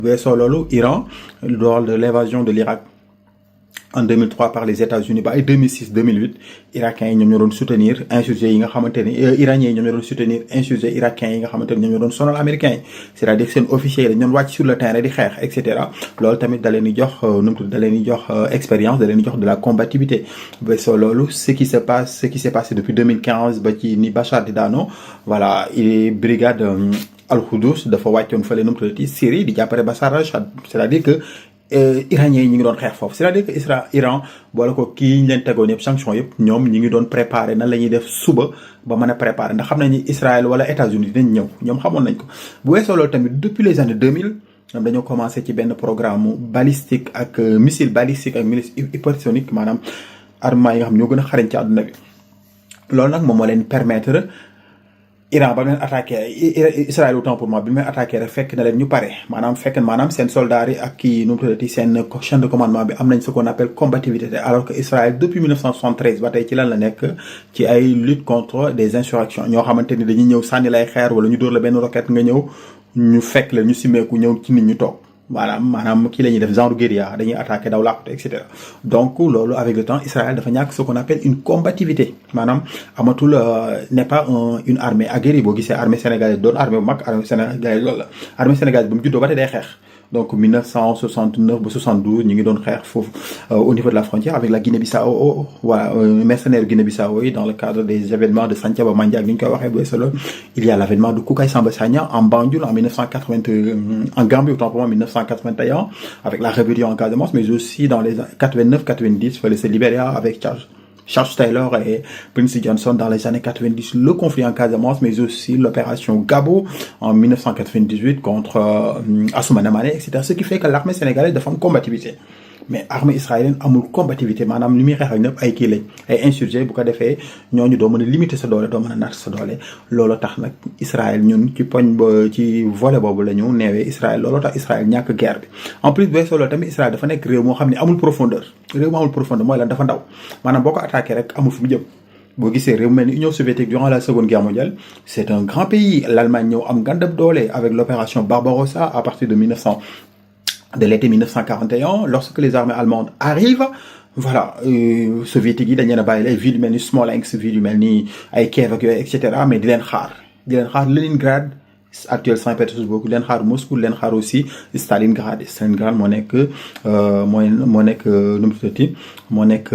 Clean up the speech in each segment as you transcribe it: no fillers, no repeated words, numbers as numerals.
weesoo loolu Iran lors de l'évasion de l'Irak en 2003 par les États-Unis ba ay 2006 2008 irakiens yi ñoom ñoo doon soutenir insurgés yi nga xamante ni iraniens yi ñoom ñoo doon soutenir insurgés irakiens yi nga xamante ni ñoom ñoo doon sonal américains yi c'est-à-dire que seen officiers yi dañ doon wàcc sur le terrain di xeex et cetera loolu tamit da leen di jox nu mu tudd da leen di jox expérience da leen di jox de la combativité weesoo loolu ce qui s'est passé depuis 2015 ba ci ni Bachar di daano voilà brigade al-Quds dafa wàccoon fële nu mu tuddati Syrie di jàppale Bachar al-Assad c'est-à-dire que iraniens yi ñu ngi doon xeex foofu c'est-à-dire que Iran boole ko kii ñu leen tegoon yëpp sanction yëpp ñoom ñi ngi doon préparer nan la ñuy def suba ba mën a préparer ndax xam nañ ni Israël wala États-Unis dinañ ñëw ñoom xamoon nañ ko bu weesoo loolu tamit depuis les années 2000 ñoom dañoo commencé ci benn programme balistique ak missile balistique ak missile hypersonique maanaam armement yi nga xam ñoo gën a xarañ ci àdduna bi loolu nag moom moo leen permettre Iran ba leen attaqué Israël autant pour moi bi leen attaqué rek fekk na leen ñu pare maanaam seen soldats yi ak kii nu mu tuddati seen chaîne de commandement bi am nañ ce qu'on appelle combativité alors que Israël depuis 1973 ba tey ci lan la nekk ci ay lutte contre des insurrections ñoo xamante ni dañuy ñëw sànni lay xeer wala ñu dóor la benn roquette nga ñëw ñu fekk la ñu simeeku ñëw ci nit ñu toog maanaam kii la ñuy def genre guérilla dañuy attaquer daw làqute et cetera donc loolu avec le temps Israël dafa ñàkk ce qu'on appelle une combativité maanaam amatul n'est pas une armée aguerrie boo gisee armée sénégalaise doon armée bu mag armée sénégalaise loolu la armée sénégalaise ba mu juddoo ba tey day xeex donc 1969 ba 72 ñu ngi doon xeex foofu au niveau de la frontière avec la Guinée-Bissau voilà mercenaires Guinée-Bissau yi dans le cadre des événements de Santhiaba Mandiack ni ñu koy waxee bu solo il y a l'avènement de Koukaï Samba Sagna en Banjul en 1980 en Gambie autant pour moi 1981 avec la rébellion en Casamance mais aussi dans les 89 90 fallait se libérer avec Charles Taylor et Prince Johnson dans les années 90, le conflit en Casamance, mais aussi l'opération Gabo en 1998 contre Assoumana Mané, etc. Ce qui fait que l'armée sénégalaise dafa am combativité. Mais armée israélienne amul combativité maanaam li muy xeex ak ñëpp ay kii lañ ay insurgés bu ko defee ñooñu doo mën a limiter sa doole doo mën a natt sa doole looloo tax nag Israël ñun ci poñ ba ci volet boobu la ñu neewee Israël looloo tax Israël ñàkk guerre bi en plus boo solo tamit Israël dafa nekk réew moo xam ne amul profondeur réew moo amul profondeur mooy lan dafa ndaw maanaam boo ko attaqué rek amul fu mu jëm boo gisee réew mel ni Union soviétique durant la seconde guerre mondiale c'est un grand pays l'Allemagne ñëw am gàndab doole avec l'opération Barbarossa à partir de l'été 1941 lorsque les armées allemandes arrivent voilà soviétiques yi dañ leen a bàyyi ay villes yu mel ni Smolensk villes yu mel ni ay Kiev ak yooyu et cetera mais di leen xaar Leningrad actuel Saint-Pétersbourg di leen xaar Moscou di leen xaar aussi Stalingrad moo nekk moo nekk nu mu tuddati moo nekk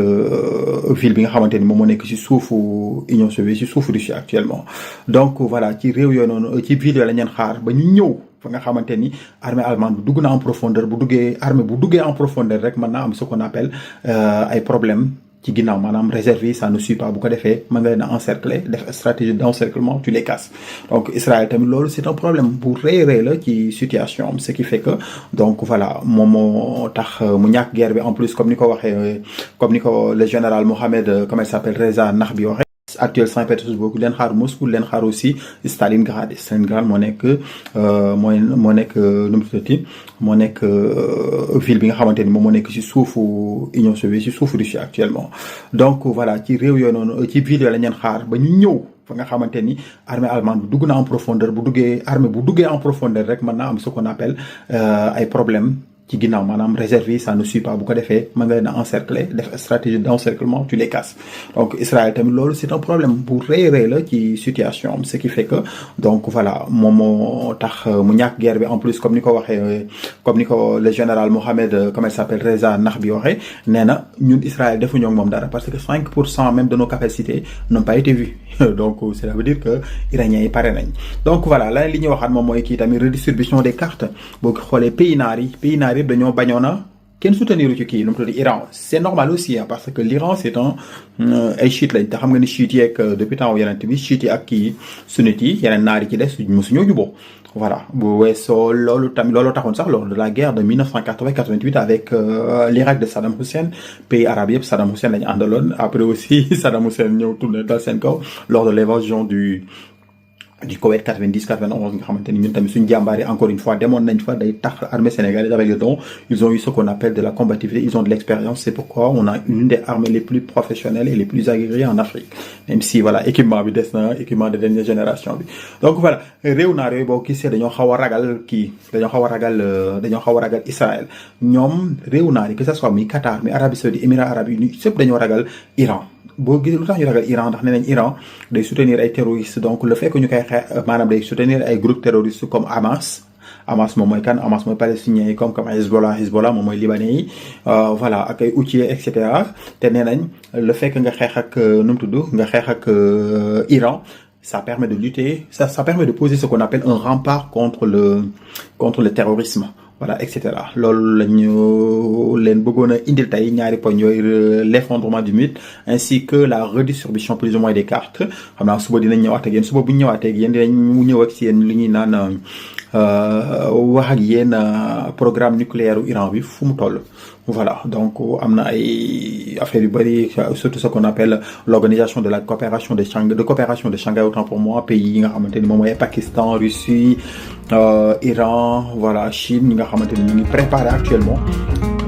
ville bi nga xamante ni moom moo nekk ci suufu Union soviétique ci suufu Russie actuellement donc voilà ci réew yooyu noonu ci ville yooyu lañ leen xaar ba ñu ñëw fa nga xamante ni armée allemande bu dugg na en profondeur bu duggee en profondeur rek mën naa am ce qu'on appelle ay problème ci ginnaaw maanaam réserve yi ça ne suit pas bu ko defee mën nga leen a encercler def stratégie d'encerclement tu les casses donc Israël tamit loolu c'est un problème bu rëy la ci situation am ce qui fait que donc voilà moom moo tax mu ñàkk guerre bi en plus comme ni ko le général Mohamed comment il s'appelle Reza Nahbi waxee actuel Saint-Pétersbourg leen xaar Moscou leen xaar aussi Stalingrad moo nekk nu mu tuddati moo nekk ville bi nga xamante ni moom moo nekk ci suufu Union soviétique ci suufu Russie actuellement donc voilà ci réew yooyu noonu ci ville yooyu lañ leen xaar ba ñu ñëw fa nga xamante ni armée allemande bu dugg na en profondeur bu duggee en profondeur rek mën naa am ce qu'on appelle ay problème ci ginnaaw maanaam réserve yi ça ne suit pas bu ko defee mën nga leen a encercler def stratégie d'encerclement tu les casses donc Israël tamit loolu c'est un problème bu rëy la ci situation ce qui fait que donc voilà moom moo tax mu ñàkk guerre bi en plus comme ni ko le général Mohamed comment il s'appelle Reza Nahbi waxee nee na ñun Israël defuñu ak moom dara parce que 5% même de nos capacités n'ont pas été vues donc cela veut dire que iraniens yi pare nañ donc voilà lan li ñuy waxaat moom mooy kii tamit redistribution des cartes boo xoolee pays naar yi yëpp dañoo bañoon a kenn soutenir ci kii nu mu tudd Iran c'est normal aussi parce que l'Iran c'est ay chiites lañ te xam nga ni chiites yi ak depuis temps yeneen bi chiites yi ak kii sunnites yi yeneen naar yi ci des mosuñoo juboo voilà bu weesoo loolu taxoon sax lors de la guerre de 1980-88 avec l'Irak de Saddam Hussein pays arabe yëpp Saddam Hussein lañu àndaloon après aussi Saddam Hussein ñëw tourné dal seen kaw lors de l'évasion du Koweït 90 91 nga xamante ni ñun tamit suñu jàmbaar yi encore une fois demoon nañ fa day tax armée sénégalaise avec le temps ils ont eu ce qu'on appelle de la combativité, ils ont de l'expérience. C'est pourquoi on a une des armées les plus professionnelles et les plus aguerries en Afrique, même si voilà équipement bi des na équipement de dernière génération bi. Donc voilà réew naar yooyu boo gisee dañoo xaw a ragal dañoo xaw a ragal Israël. ñoom réew naar yi que ça soit mi Qatar mi Arabie Saoudite Émirats arabes unis yëpp dañoo ragal Iran. boo gisee lu tax ñu ragal Iran ndax nee nañ Iran day soutenir ay terroristes, donc le fait que ñu koy xeex maanaam day soutenir ay groupes terroristes comme Hamas moom mooy kan, Hamas mooy palestiniens yi comme Hezbollah moom mooy libanais yi voilà ak ay Houthis et cetera. te nee nañ le fait que nga xeex ak nu mu tudd nga xeex ak Iran ça permet de lutter, ça permet de poser ce qu'on appelle un rempart contre le terrorisme. Voilà et cetera. loolu la ñu leen bëggoon a indil tey ñaari poñ yooyu l'effondrement du mythe ainsi que la redistribution plus ou moins des cartes. xam naa suba dinañ ñëwaat ak yéen suba bu ñu ñëwaatee ak yéen dinañ ñëw ak si yéen li ñuy naan wax ak yéen programme nucléaire u Iran bi fu mu toll. Voilà donc am na ay affaires yu bari, surtout ce qu'on appelle l'organisation de la coopération de Shanghai autant pour moi, pays yi nga xamante ni moom mooy Pakistan, Russie, Iran, voilà Chine ñi nga xamante ni ñu ngi préparer actuellement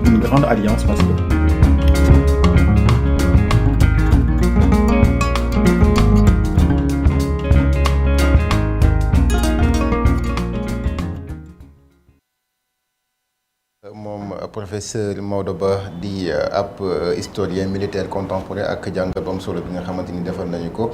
une grande alliance parce que professeur Maodo Ba di ab historien militaire contemporain ak jàngat bu am solo bi nga xamante ni defal nañu ko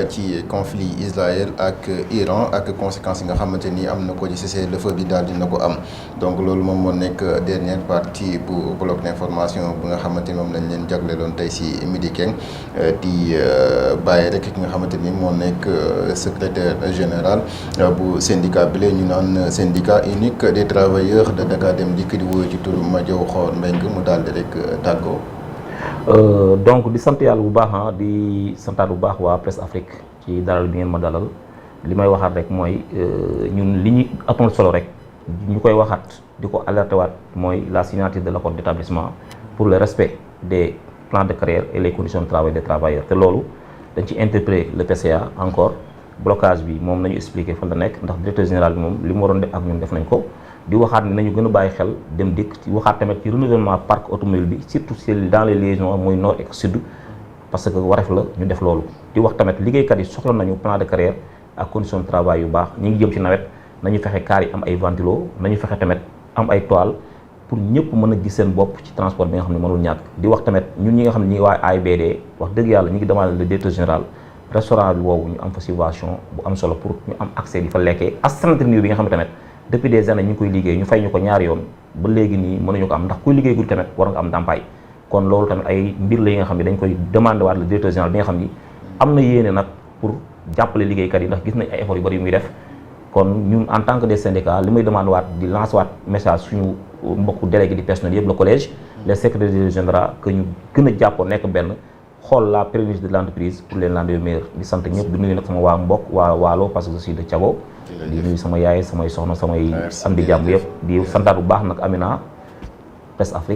ci conflit Israël ak Iran ak conséquences yi nga xamante ni am na ko ci cessez-le-feu bi daal dina ko am. donc loolu moom moo nekk dernière partie bu bloc d'information bu nga xamante ni moom lañ leen jagleeloon tey si Midi King di bàyyi rek ki nga xamante ni moo nekk secrétaire général bu syndicat bi la ñu naan syndicat unique des travailleurs de Dakar Dem Dikk di wóoyu ci turu Madiaw Xor Mbengue mu daal di rek tàggoo. donc di sant yàlla bu baax di santaat bu baax waa Presse Afrique ci dalal bi ngeen ma dalal li may waxaat rek mooy ñun li ñu amoon solo rek ñu koy waxaat di ko alerté waat mooy la signature de l'accord d'établissement pour le respect des plans de carrière et les conditions de travail des travailleurs. te loolu dañ ci interpellé le PCA encore blocage bi moom nañu expliqué fan la nekk ndax directeur général bi moom li mu waroon def ak ñun def nañ ko. di waxaat ni nañu gën a bàyyi xel Dem Dikk ci waxaat tamit ci renouvellement parc automobile bi surtout dans les liaisons mooy nord et sud parce que wareef la ñu def loolu. di wax tamit liggéeykat yi soxla nañu plan de carrière ak condition de travail yu baax ñi ngi jëm ci nawet nañu fexe kaar yi am ay ventilo nañu fexe tamit am ay toile pour ñëpp mën a gis seen bopp ci transport bi nga xam ne mënul ñàkk. di wax tamit ñun ñi nga xam ne ñi ngi waa AIBD wax dëgg yàlla ñu ngi demandé le directeur général restaurant bi boobu ñu am fa subvention bu am solo pour ñu am accès di fa lekkee astreinte bi nga xam ne tamit depuis des années ñu ngi koy liggéey ñu fay ñu ko ñaari yoon ba léegi nii mënuñu ko am ndax kuy liggéey gul tamit war nga am ndàmpaay. kon loolu tamit ay mbir la yi nga xam ne dañ koy demandé waat le directeur général bi nga xam ni am na yéene nag pour jàppale liggéeykat yi ndax gis nañ ay efforts yu bari yu muy def. kon ñun en tant que des syndicats li may demandé waat di lancer waat message suñu mbokku délégué du personnel yëpp le collège les secrétaires généraux que ñu gën a jàppoo nekk benn xool la pérennité de l'entreprise pour les lendemains meilleurs. di sant ñëpp di nuyu nag sama waa mbokk waa Waalo parce que je suis de Thiago. di nuyu sama yaay samay soxna samay am di jàmm yëpp di santaat bu baax nag Amina Presse Afrique